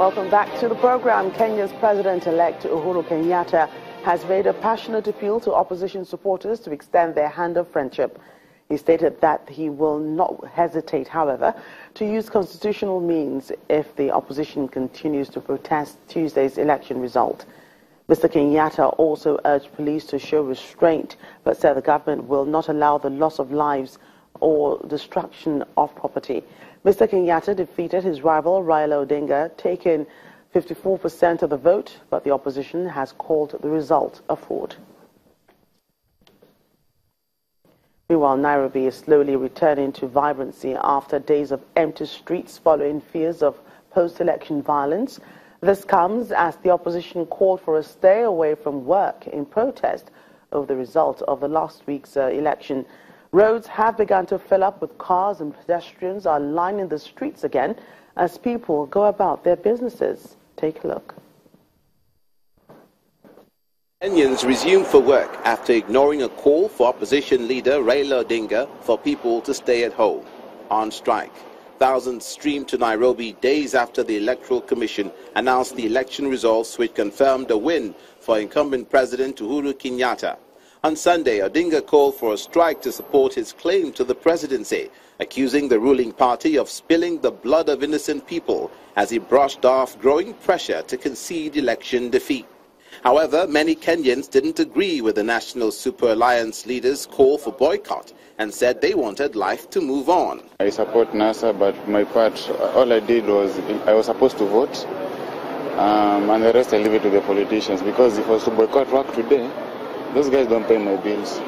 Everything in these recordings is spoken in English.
Welcome back to the program. Kenya's President-elect Uhuru Kenyatta has made a passionate appeal to opposition supporters to extend their hand of friendship. He stated that he will not hesitate, however, to use constitutional means if the opposition continues to protest Tuesday's election result. Mr. Kenyatta also urged police to show restraint, but said the government will not allow the loss of lives or destruction of property. Mr. Kenyatta defeated his rival Raila Odinga, taking 54% of the vote, but the opposition has called the result a fraud. Meanwhile, Nairobi is slowly returning to vibrancy after days of empty streets following fears of post-election violence. This comes as the opposition called for a stay away from work in protest over the result of the last week's election. Roads have begun to fill up with cars and pedestrians are lining the streets again as people go about their businesses. Take a look. Kenyans resumed for work after ignoring a call for opposition leader Raila Odinga for people to stay at home. On strike, thousands streamed to Nairobi days after the Electoral Commission announced the election results, which confirmed a win for incumbent President Uhuru Kenyatta. On Sunday, Odinga called for a strike to support his claim to the presidency, accusing the ruling party of spilling the blood of innocent people as he brushed off growing pressure to concede election defeat. However, many Kenyans didn't agree with the National Super Alliance leaders' call for boycott and said they wanted life to move on. I support NASA, but my part, all I did was I was supposed to vote, and the rest I leave it to the politicians, because if I was to boycott work today, those guys don't pay my bills.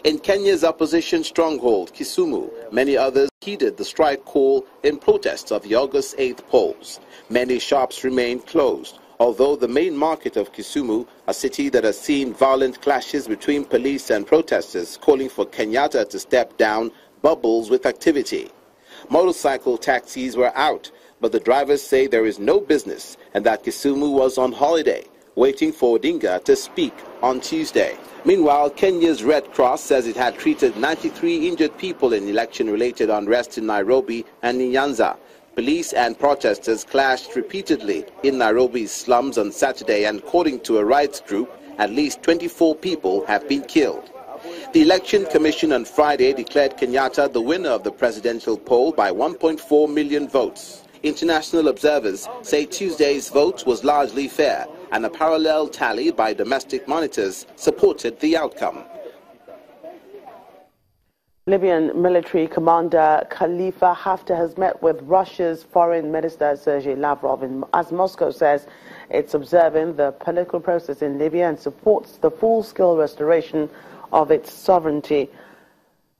In Kenya's opposition stronghold, Kisumu, many others heeded the strike call in protest of the August 8th polls. Many shops remained closed, although the main market of Kisumu, a city that has seen violent clashes between police and protesters calling for Kenyatta to step down, bubbles with activity. Motorcycle taxis were out, but the drivers say there is no business and that Kisumu was on holiday, waiting for Odinga to speak on Tuesday. Meanwhile, Kenya's Red Cross says it had treated 93 injured people in election-related unrest in Nairobi and Nyanza. Police and protesters clashed repeatedly in Nairobi's slums on Saturday, and according to a rights group, at least 24 people have been killed. The Election Commission on Friday declared Kenyatta the winner of the presidential poll by 1.4 million votes. International observers say Tuesday's vote was largely fair, and a parallel tally by domestic monitors supported the outcome. Libyan military commander Khalifa Haftar has met with Russia's foreign minister Sergei Lavrov, as Moscow says it's observing the political process in Libya and supports the full-scale restoration of its sovereignty.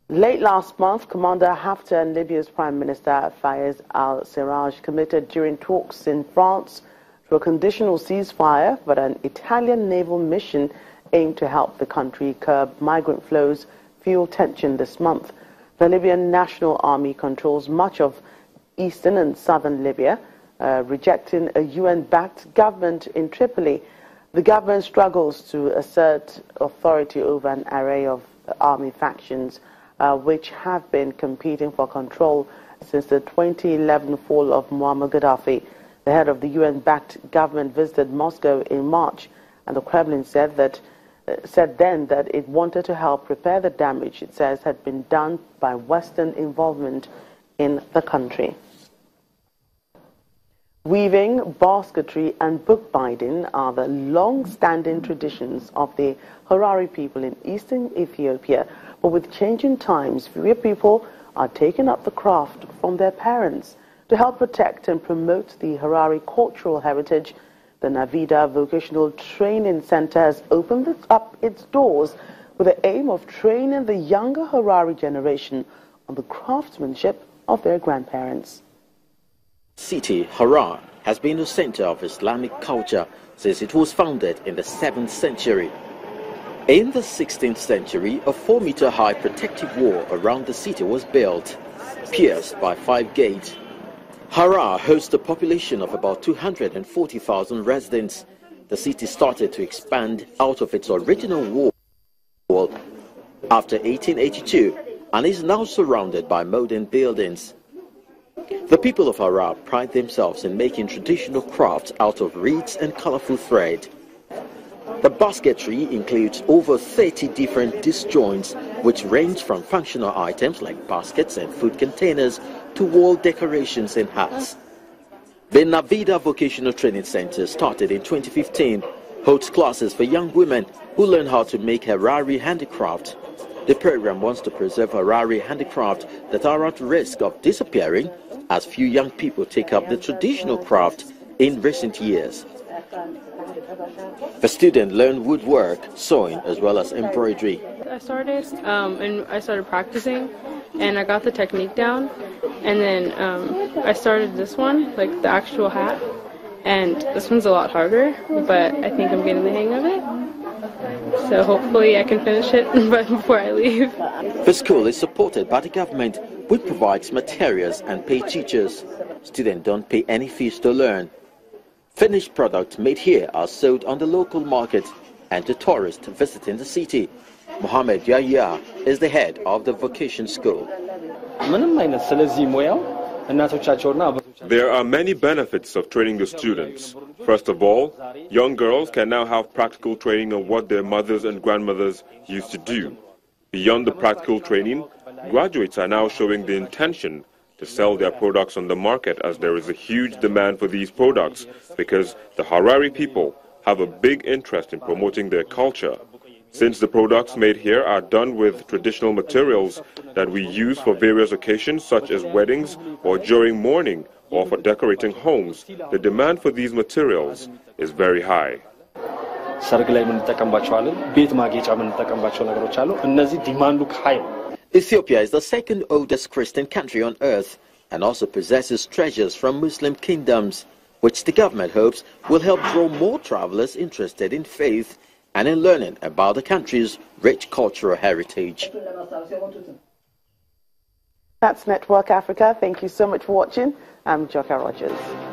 Late last month, Commander Haftar and Libya's Prime Minister Fayez al-Sarraj committed during talks in France to a conditional ceasefire, but an Italian naval mission aimed to help the country curb migrant flows fuel tension this month. The Libyan National Army controls much of eastern and southern Libya, rejecting a UN-backed government in Tripoli. The government struggles to assert authority over an array of army factions, which have been competing for control since the 2011 fall of Muammar Gaddafi. The head of the UN-backed government visited Moscow in March, and the Kremlin said then that it wanted to help repair the damage it says had been done by Western involvement in the country. Weaving, basketry and bookbinding are the long-standing traditions of the Harari people in eastern Ethiopia, but with changing times, fewer people are taking up the craft from their parents. To help protect and promote the Harari cultural heritage, the Navida Vocational Training Center has opened up its doors with the aim of training the younger Harari generation on the craftsmanship of their grandparents. City Harar has been the center of Islamic culture since it was founded in the 7th century. In the 16th century, a 4-meter-high protective wall around the city was built, pierced by 5 gates. Harar hosts a population of about 240,000 residents. The city started to expand out of its original wall after 1882 and is now surrounded by modern buildings. The people of Harar pride themselves in making traditional crafts out of reeds and colorful thread. The basketry includes over 30 different disjoints, which range from functional items like baskets and food containers to wall decorations and hats. The Navida Vocational Training Center, started in 2015, holds classes for young women who learn how to make Harari handicraft. The program wants to preserve Harari handicraft that are at risk of disappearing as few young people take up the traditional craft in recent years. The students learn woodwork, sewing, as well as embroidery. I started practicing, and I got the technique down, and then I started this one, like the actual hat, and this one's a lot harder, but I think I'm getting the hang of it. So hopefully I can finish it before I leave. The school is supported by the government, which provides materials and pays teachers. Students don't pay any fees to learn. Finished products made here are sold on the local market and to tourists visiting the city. Mohammed Yahya is the head of the vocation school. There are many benefits of training the students. First of all, young girls can now have practical training on what their mothers and grandmothers used to do. Beyond the practical training, graduates are now showing the intention to sell their products on the market, as there is a huge demand for these products because the Harari people have a big interest in promoting their culture. Since the products made here are done with traditional materials that we use for various occasions such as weddings or during mourning or for decorating homes, the demand for these materials is very high. Ethiopia is the second oldest Christian country on earth and also possesses treasures from Muslim kingdoms, which the government hopes will help draw more travelers interested in faith and in learning about the country's rich cultural heritage. That's Network Africa. Thank you so much for watching. I'm Joka Rogers.